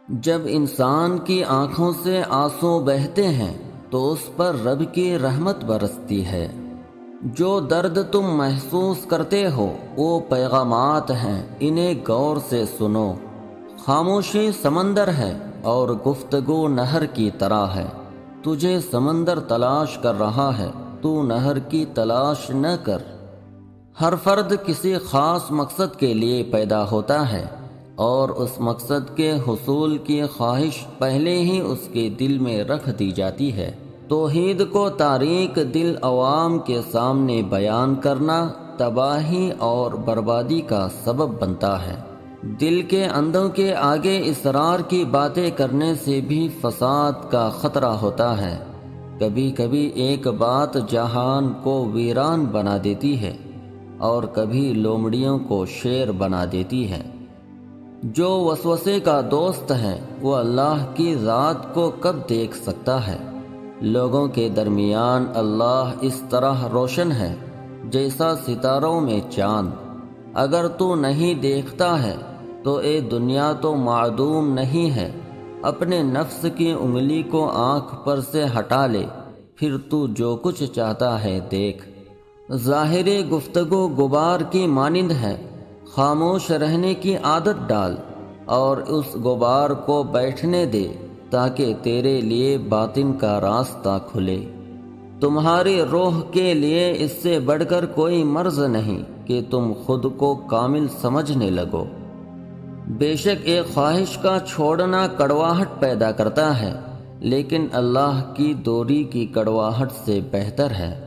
جب انسان کی آنکھوں سے آنسو بہتے ہیں تو اس پر رب کی رحمت برستی ہے۔ جو درد تم محسوس کرتے ہو وہ پیغامات ہیں، انہیں غور سے سنو۔ خاموشی سمندر ہے اور گفتگو نہر کی طرح ہے۔ تجھے سمندر تلاش کر رہا ہے، تو نہر کی تلاش نہ کر۔ ہر فرد کسی خاص مقصد کے لیے پیدا ہوتا ہے اور اس مقصد کے حصول کی خواہش پہلے ہی اس کے دل میں رکھ دی جاتی ہے۔ توحید کو تاریک دل عوام کے سامنے بیان کرنا تباہی اور بربادی کا سبب بنتا ہے۔ دل کے اندھوں کے آگے اسرار کی باتیں کرنے سے بھی فساد کا خطرہ ہوتا ہے۔ کبھی کبھی ایک بات جہان کو ویران بنا دیتی ہے اور کبھی لومڑیوں کو شیر بنا دیتی ہے۔ جو وسوسے کا دوست ہے وہ اللہ کی ذات کو کب دیکھ سکتا ہے؟ لوگوں کے درمیان اللہ اس طرح روشن ہے جیسا ستاروں میں چاند۔ اگر تو نہیں دیکھتا ہے تو اے دنیا تو معدوم نہیں ہے۔ اپنے نفس کی انگلی کو آنکھ پر سے ہٹا لے، پھر تو جو کچھ چاہتا ہے دیکھ۔ ظاہری گفتگو غبار کی مانند ہے، خاموش رہنے کی عادت ڈال اور اس غبار کو بیٹھنے دے تاکہ تیرے لیے باطن کا راستہ کھلے۔ تمہاری روح کے لیے اس سے بڑھ کر کوئی مرض نہیں کہ تم خود کو کامل سمجھنے لگو۔ بے شک ایک خواہش کا چھوڑنا کڑواہٹ پیدا کرتا ہے، لیکن اللہ کی دوری کی کڑواہٹ سے بہتر ہے۔